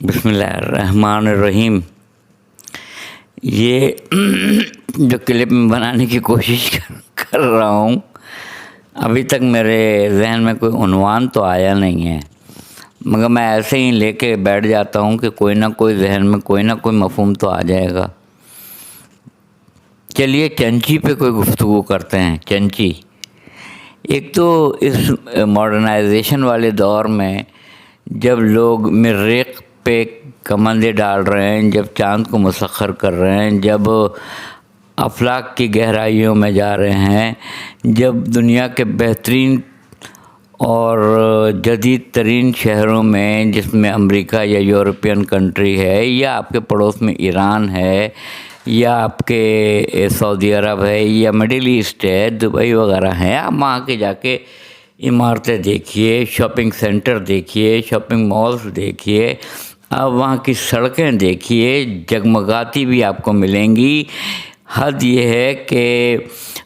بسم اللہ الرحمن الرحیم۔ یہ جو کلپ میں بنانے کی کوشش کر رہا ہوں، ابھی تک میرے ذہن میں کوئی عنوان تو آیا نہیں ہے، مگر میں ایسے ہی لے کے بیٹھ جاتا ہوں کہ کوئی نہ کوئی ذہن میں کوئی نہ کوئی مفہوم تو آ جائے گا۔ چلیے چنچی پہ کوئی گفتگو کرتے ہیں۔ چنچی ایک تو اس ماڈرنائزیشن والے دور میں جب لوگ مریخ پہ کمندیں ڈال رہے ہیں، جب چاند کو مسخر کر رہے ہیں، جب افلاک کی گہرائیوں میں جا رہے ہیں، جب دنیا کے بہترین اور جدید ترین شہروں میں، جس میں امریکہ یا یورپین کنٹری ہے، یا آپ کے پڑوس میں ایران ہے، یا آپ کے سعودی عرب ہے، یا مڈل ایسٹ ہے، دبئی وغیرہ ہیں، آپ وہاں کے جا کے عمارتیں دیکھیے، شاپنگ سینٹر دیکھیے، شاپنگ مالز دیکھیے، آپ وہاں کی سڑکیں دیکھیے، جگمگاتی بھی آپ کو ملیں گی۔ حد یہ ہے کہ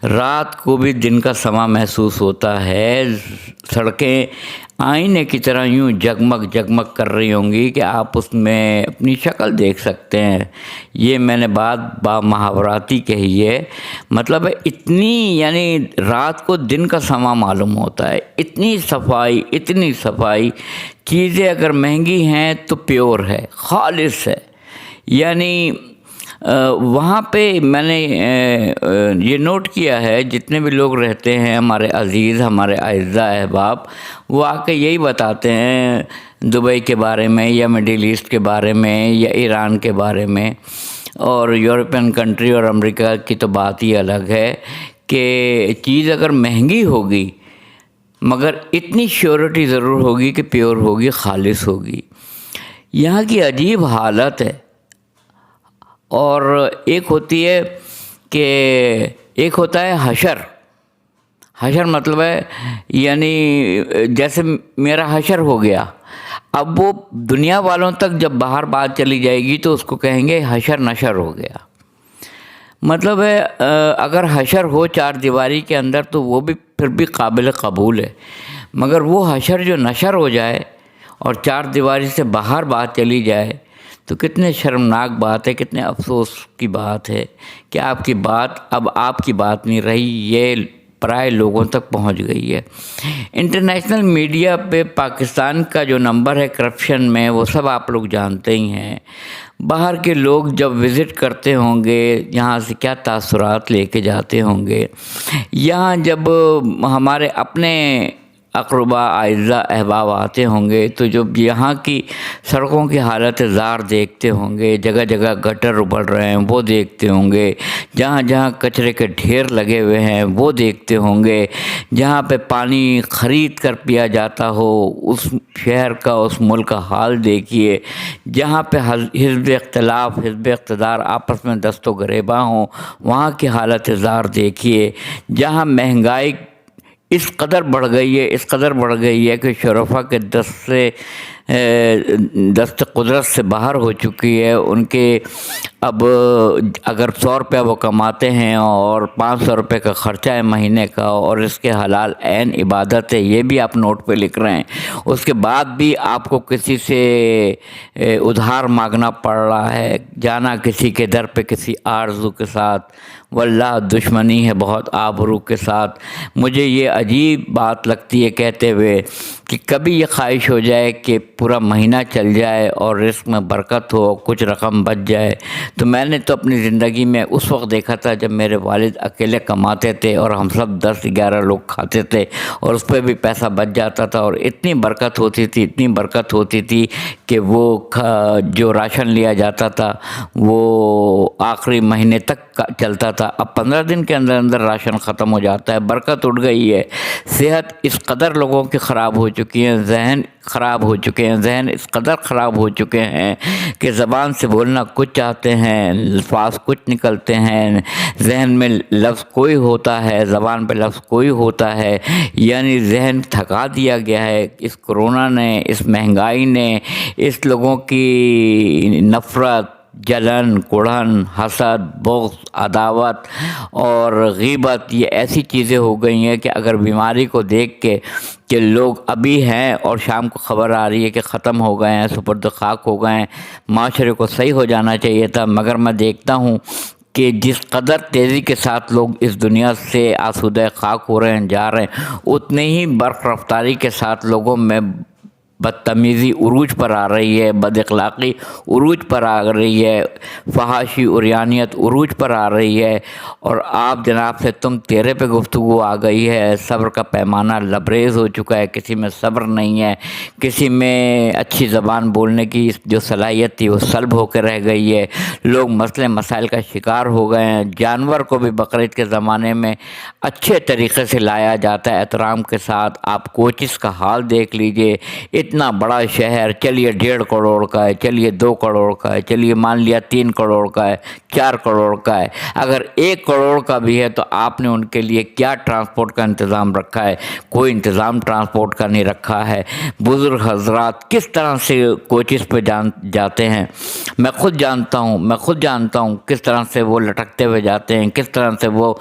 رات کو بھی دن کا سماں محسوس ہوتا ہے، سڑکیں آئینے کی طرح یوں جگمگ جگمگ کر رہی ہوں گی کہ آپ اس میں اپنی شکل دیکھ سکتے ہیں۔ یہ میں نے بات محاوراتی کہی ہے، مطلب ہے اتنی، یعنی رات کو دن کا سماں معلوم ہوتا ہے، اتنی صفائی، چیزیں اگر مہنگی ہیں تو پیور ہے، خالص ہے۔ یعنی وہاں پہ میں نے یہ نوٹ کیا ہے، جتنے بھی لوگ رہتے ہیں ہمارے عزیز، ہمارے اعزاء احباب، وہ آ کے یہی بتاتے ہیں دبئی کے بارے میں، یا مڈل ایسٹ کے بارے میں، یا ایران کے بارے میں، اور یورپین کنٹری اور امریکہ کی تو بات ہی الگ ہے کہ چیز اگر مہنگی ہوگی مگر اتنی شیورٹی ضرور ہوگی کہ پیور ہوگی، خالص ہوگی۔ یہاں کی عجیب حالت ہے۔ اور ایک ہوتی ہے کہ ایک ہوتا ہے حشر مطلب ہے، یعنی جیسے میرا حشر ہو گیا، اب وہ دنیا والوں تک جب باہر بات چلی جائے گی تو اس کو کہیں گے حشر نشر ہو گیا۔ مطلب ہے اگر حشر ہو چار دیواری کے اندر تو وہ بھی پھر بھی قابل قبول ہے، مگر وہ حشر جو نشر ہو جائے اور چار دیواری سے باہر بات چلی جائے تو کتنے شرمناک بات ہے، کتنے افسوس کی بات ہے کہ آپ کی بات اب آپ کی بات نہیں رہی، یہ پرائے لوگوں تک پہنچ گئی ہے۔ انٹرنیشنل میڈیا پہ پاکستان کا جو نمبر ہے کرپشن میں، وہ سب آپ لوگ جانتے ہی ہیں۔ باہر کے لوگ جب وزٹ کرتے ہوں گے، یہاں سے کیا تاثرات لے کے جاتے ہوں گے۔ یہاں جب ہمارے اپنے اقربا اعزاء احباب آتے ہوں گے تو جب یہاں کی سڑکوں کی حالت زار دیکھتے ہوں گے، جگہ جگہ گٹر ابل رہے ہیں وہ دیکھتے ہوں گے، جہاں جہاں کچرے کے ڈھیر لگے ہوئے ہیں وہ دیکھتے ہوں گے، جہاں پہ پانی خرید کر پیا جاتا ہو اس شہر کا، اس ملک کا حال دیکھیے، جہاں پہ حزب اختلاف، حزب اقتدار آپس میں دست و گریباں ہوں وہاں کی حالت زار دیکھیے، جہاں مہنگائی اس قدر بڑھ گئی ہے کہ شرفا کے دست قدرت سے باہر ہو چکی ہے۔ ان کے اب اگر 100 روپے وہ کماتے ہیں اور 500 روپے کا خرچہ ہے مہینے کا، اور اس کے حلال عین عبادت ہے، یہ بھی آپ نوٹ پہ لکھ رہے ہیں، اس کے بعد بھی آپ کو کسی سے ادھار مانگنا پڑ رہا ہے، جانا کسی کے در پہ کسی آرزو کے ساتھ، واللہ دشمنی ہے بہت آبرو کے ساتھ۔ مجھے یہ عجیب بات لگتی ہے کہتے ہوئے کہ کبھی یہ خواہش ہو جائے کہ پورا مہینہ چل جائے اور رزق میں برکت ہو، کچھ رقم بچ جائے۔ تو میں نے تو اپنی زندگی میں اس وقت دیکھا تھا جب میرے والد اکیلے کماتے تھے اور ہم سب 10-11 لوگ کھاتے تھے، اور اس پہ بھی پیسہ بچ جاتا تھا، اور اتنی برکت ہوتی تھی کہ وہ جو راشن لیا جاتا تھا وہ آخری مہینے تک چلتا تھا۔ اب 15 دن کے اندر راشن ختم ہو جاتا ہے، برکت اٹھ گئی ہے۔ صحت اس قدر لوگوں کی خراب ہو چکی ہے، ذہن اس قدر خراب ہو چکے ہیں کہ زبان سے بولنا کچھ چاہتے ہیں، الفاظ کچھ نکلتے ہیں، ذہن میں لفظ کوئی ہوتا ہے، زبان پہ لفظ کوئی ہوتا ہے، یعنی ذہن تھکا دیا گیا ہے اس کرونا نے، اس مہنگائی نے، اس لوگوں کی نفرت، جلن، کڑھن، حسد، بغض، عداوت اور غیبت، یہ ایسی چیزیں ہو گئی ہیں کہ اگر بیماری کو دیکھ کے کہ لوگ ابھی ہیں اور شام کو خبر آ رہی ہے کہ ختم ہو گئے ہیں، سپرد خاک ہو گئے ہیں، معاشرے کو صحیح ہو جانا چاہیے تھا، مگر میں دیکھتا ہوں کہ جس قدر تیزی کے ساتھ لوگ اس دنیا سے آسودہ خاک ہو رہے ہیں، جا رہے ہیں، اتنے ہی برق رفتاری کے ساتھ لوگوں میں بدتمیزی عروج پر آ رہی ہے، بد اخلاقی عروج پر آ رہی ہے، فحاشی عریانیت عروج پر آ رہی ہے، اور آپ جناب سے تم تیرے پہ گفتگو آ گئی ہے۔ صبر کا پیمانہ لبریز ہو چکا ہے، کسی میں صبر نہیں ہے، کسی میں اچھی زبان بولنے کی جو صلاحیت تھی وہ سلب ہو کے رہ گئی ہے، لوگ مسئلے مسائل کا شکار ہو گئے ہیں۔ جانور کو بھی بقرعید کے زمانے میں اچھے طریقے سے لایا جاتا ہے، احترام کے ساتھ۔ آپ کوچز کا حال دیکھ لیجئے، اتنا بڑا شہر، چلیے 1.5 کروڑ کا ہے، چلیے 2 کروڑ کا ہے، چلیے مان لیا 3 کروڑ کا ہے، 4 کروڑ کا ہے، اگر 1 کروڑ کا بھی ہے تو آپ نے ان کے لیے کیا ٹرانسپورٹ کا انتظام رکھا ہے؟ کوئی انتظام ٹرانسپورٹ کا نہیں رکھا ہے۔ بزرگ حضرات کس طرح سے کوچز پہ جاتے ہیں، میں خود جانتا ہوں کس طرح سے وہ لٹکتے ہوئے جاتے ہیں، کس طرح سے وہ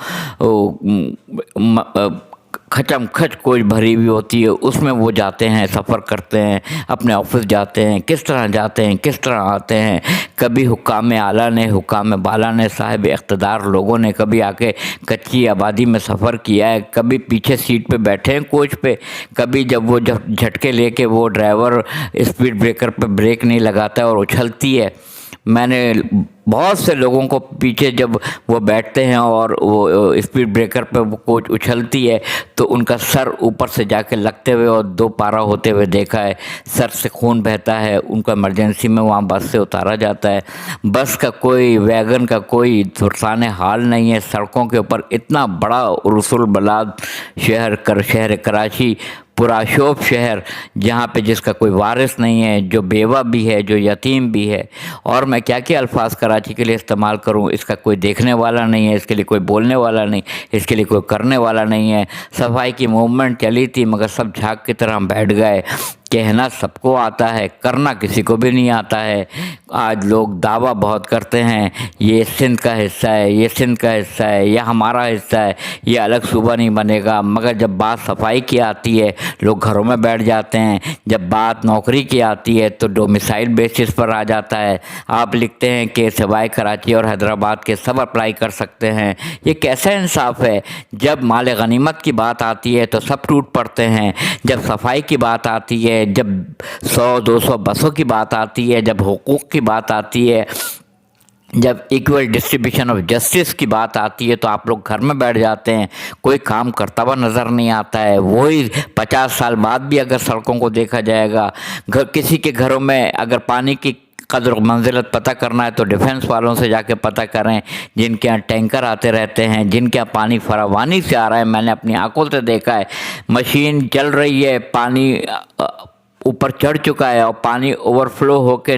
کھچم کھچ کوچ بھری ہوئی ہوتی ہے، اس میں وہ جاتے ہیں، سفر کرتے ہیں، اپنے آفس جاتے ہیں، کس طرح جاتے ہیں، کس طرح آتے ہیں۔ کبھی حکام اعلیٰ نے، حکام بالا نے، صاحب اقتدار لوگوں نے کبھی آ کے کچی آبادی میں سفر کیا ہے، کبھی پیچھے سیٹ پہ بیٹھے ہیں کوچ پہ، کبھی جب وہ جھٹکے لے کے وہ ڈرائیور اسپیڈ بریکر پہ بریک نہیں لگاتا ہے اور اچھلتی ہے۔ میں نے بہت سے لوگوں کو پیچھے جب وہ بیٹھتے ہیں اور وہ اسپیڈ بریکر پہ وہ کوچ اچھلتی ہے تو ان کا سر اوپر سے جا کے لگتے ہوئے اور 2 پارہ ہوتے ہوئے دیکھا ہے، سر سے خون بہتا ہے، ان کو ایمرجنسی میں وہاں بس سے اتارا جاتا ہے۔ بس کا کوئی، ویگن کا کوئی سرسان حال نہیں ہے، سڑکوں کے اوپر اتنا بڑا رسول بلاد شہر کراچی، پراشوب شہر، جہاں پہ جس کا کوئی وارث نہیں ہے، جو بیوہ بھی ہے، جو یتیم بھی ہے، اور میں کیا الفاظ کراچی کے لیے استعمال کروں، اس کا کوئی دیکھنے والا نہیں ہے، اس کے لیے کوئی بولنے والا نہیں، اس کے لیے کوئی کرنے والا نہیں ہے۔ صفائی کی موومنٹ چلی تھی مگر سب جھاگ کی طرح بیٹھ گئے۔ کہنا سب کو آتا ہے، کرنا کسی کو بھی نہیں آتا ہے۔ آج لوگ دعویٰ بہت کرتے ہیں، یہ سندھ کا حصہ ہے، یہ سندھ کا حصہ ہے، یہ ہمارا حصہ ہے، یہ الگ صوبہ نہیں بنے گا، مگر جب بات صفائی کی آتی ہے لوگ گھروں میں بیٹھ جاتے ہیں، جب بات نوکری کی آتی ہے تو ڈومیسائل بیسس پر آ جاتا ہے۔ آپ لکھتے ہیں کہ سوائے کراچی اور حیدرآباد کے سب اپلائی کر سکتے ہیں۔ یہ کیسا انصاف ہے؟ جب مال غنیمت کی بات آتی ہے تو سب ٹوٹ پڑتے ہیں، جب صفائی کی بات آتی ہے، جب 100-200 بسوں کی بات آتی ہے، جب حقوق کی بات آتی ہے، جب ایکول ڈسٹریبیوشن آف جسٹس کی بات آتی ہے تو آپ لوگ گھر میں بیٹھ جاتے ہیں، کوئی کام کرتا ہوا نظر نہیں آتا ہے۔ وہی 50 سال بعد بھی اگر سڑکوں کو دیکھا جائے گا، کسی کے گھروں میں اگر پانی کی قدر و منزلت پتہ کرنا ہے تو ڈیفنس والوں سے جا کے پتہ کریں، جن کے یہاں ٹینکر آتے رہتے ہیں، جن کے یہاں پانی فراوانی سے آ رہا ہے۔ میں نے اپنی آنکھوں سے دیکھا ہے، مشین چل رہی ہے، پانی اوپر چڑھ چکا ہے اور پانی اوور فلو ہو کے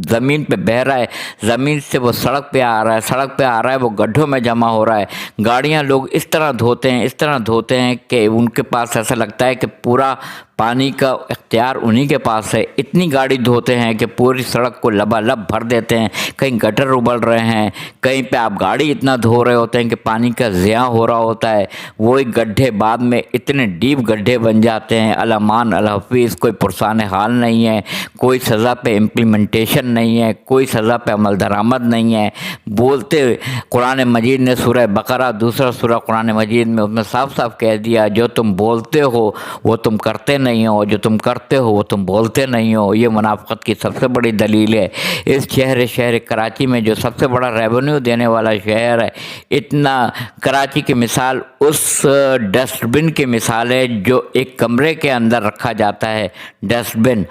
زمین پہ بہہ رہا ہے، زمین سے وہ سڑک پہ آ رہا ہے، سڑک پہ آ رہا ہے، وہ گڈھوں میں جمع ہو رہا ہے۔ گاڑیاں لوگ اس طرح دھوتے ہیں کہ ان کے پاس ایسا لگتا ہے کہ پورا پانی کا اختیار انہی کے پاس ہے۔ اتنی گاڑی دھوتے ہیں کہ پوری سڑک کو لبالب بھر دیتے ہیں، کہیں گٹر ابل رہے ہیں، کہیں پہ آپ گاڑی اتنا دھو رہے ہوتے ہیں کہ پانی کا ضیاع ہو رہا ہوتا ہے۔ وہی گڈھے بعد میں اتنے ڈیپ گڈھے بن جاتے ہیں۔ الامان الحفیظ، کوئی پرسان حال نہیں ہے، کوئی سزا پہ امپلیمنٹیشن نہیں ہے، کوئی سزا پہ عمل درآمد نہیں ہے۔ بولتے قرآن مجید نے سورہ بقرہ دوسرا سورہ قرآن مجید میں اس میں صاف صاف کہہ دیا، جو تم بولتے ہو وہ تم کرتے نہیں ہو، جو تم کرتے ہو وہ تم بولتے نہیں ہو۔ یہ منافقت کی سب سے بڑی دلیل ہے۔ اس شہر کراچی میں جو سب سے بڑا ریونیو دینے والا شہر ہے، اتنا کراچی کی مثال اس ڈسٹ بن کی مثال ہے جو ایک کمرے کے اندر رکھا جاتا ہے۔ ڈسٹ بن،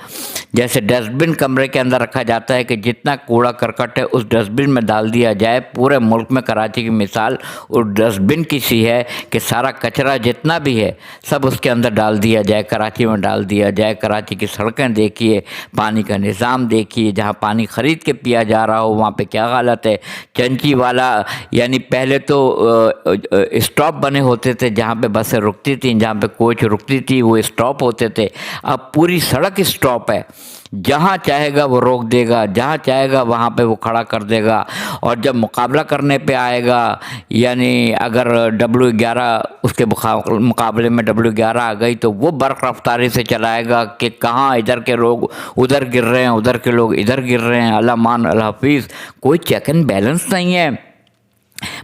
جیسے ڈسٹ بن کمرے کے اندر رکھا جاتا ہے کہ جتنا کوڑا کرکٹ ہے اس ڈسٹ بن میں ڈال دیا جائے۔ پورے ملک میں کراچی کی مثال اس ڈسٹ بن کی سی ہے کہ سارا کچرا جتنا بھی ہے سب اس کے اندر ڈال دیا جائے، کراچی میں ڈال دیا جائے۔ کراچی کی سڑکیں دیکھیے، پانی کا نظام دیکھیے، جہاں پانی خرید کے پیا جا رہا ہو وہاں پہ کیا حالت ہے۔ چنچی والا، یعنی پہلے تو اسٹاپ بنے ہوتے تھے جہاں پہ بسیں رکتی تھیں، جہاں پہ کوچ رکتی تھی وہ اسٹاپ ہوتے تھے، اب پوری سڑک اسٹاپ ہے۔ جہاں چاہے گا وہ روک دے گا، جہاں چاہے گا وہاں پہ وہ کھڑا کر دے گا، اور جب مقابلہ کرنے پہ آئے گا، یعنی اگر W11 اس کے مقابلے میں W11 آ گئی تو وہ برق رفتاری سے چلائے گا کہ کہاں ادھر کے لوگ ادھر گر رہے ہیں، ادھر کے لوگ ادھر گر رہے ہیں، اللہ مان اللہ حفیظ، کوئی چیک اینڈ بیلنس نہیں ہے۔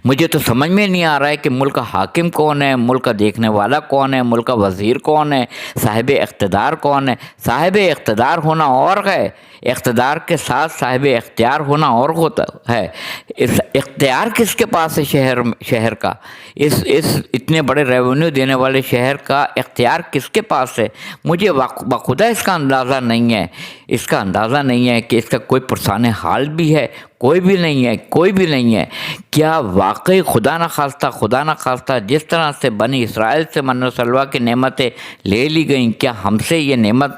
مجھے تو سمجھ میں نہیں آ رہا ہے کہ ملک کا حاکم کون ہے، ملک کا دیکھنے والا کون ہے، ملک کا وزیر کون ہے، صاحب اقتدار کون ہے۔ صاحب اقتدار ہونا اور ہے، اقتدار کے ساتھ صاحب اختیار ہونا اور ہوتا ہے۔ اس اختیار کس کے پاس ہے شہر کا، اس اتنے بڑے ریونیو دینے والے شہر کا اختیار کس کے پاس ہے؟ مجھے بخدا اس کا اندازہ نہیں ہے، اس کا اندازہ نہیں ہے کہ اس کا کوئی پرسان حال بھی ہے، کوئی بھی نہیں ہے۔ کیا واقعی خدا نہ خواستہ جس طرح سے بنی اسرائیل سے من و سلوہ کی نعمتیں لے لی گئیں، کیا ہم سے یہ نعمت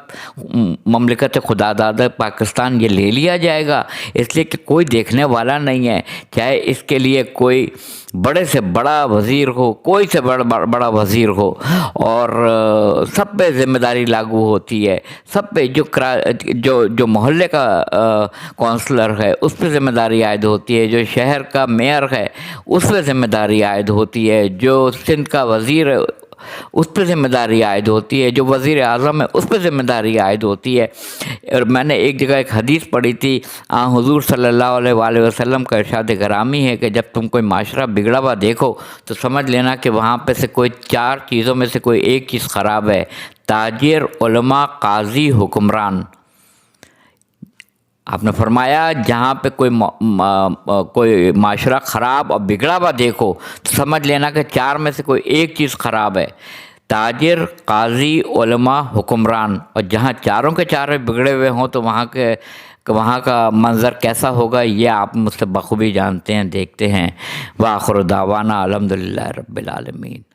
مملکت خدا داد پاکستان یہ لے لیا جائے گا؟ اس لیے کہ کوئی دیکھنے والا نہیں ہے، چاہے اس کے لیے کوئی بڑے سے بڑا وزیر ہو، کوئی سے بڑا وزیر ہو، اور سب پہ ذمہ داری لاگو ہوتی ہے، سب پہ جو محلے کا کونسلر ہے اس پہ ذمہ داری عائد ہوتی ہے، جو شہر کا میئر ہے اس پہ ذمہ داری عائد ہوتی ہے، جو سندھ کا وزیر ہے اس پہ ذمہ داری عائد ہوتی ہے، جو وزیر اعظم ہے اس پہ ذمہ داری عائد ہوتی ہے۔ اور میں نے ایک جگہ ایک حدیث پڑھی تھی، حضور صلی اللہ علیہ وآلہ وسلم کا ارشاد گرامی ہے کہ جب تم کوئی معاشرہ بگڑا ہوا دیکھو تو سمجھ لینا کہ وہاں پہ سے کوئی 4 چیزوں میں سے کوئی ایک چیز خراب ہے: تاجر، علماء، قاضی، حکمران۔ آپ نے فرمایا جہاں پہ کوئی معاشرہ خراب اور بگڑا ہوا دیکھو تو سمجھ لینا کہ 4 میں سے کوئی ایک چیز خراب ہے: تاجر، قاضی، علماء، حکمران۔ اور جہاں چاروں کے چاروں بگڑے ہوئے ہوں تو وہاں کا منظر کیسا ہوگا یہ آپ مجھ سے بخوبی جانتے ہیں، دیکھتے ہیں۔ وآخر دعوانا الحمدللہ رب العالمین۔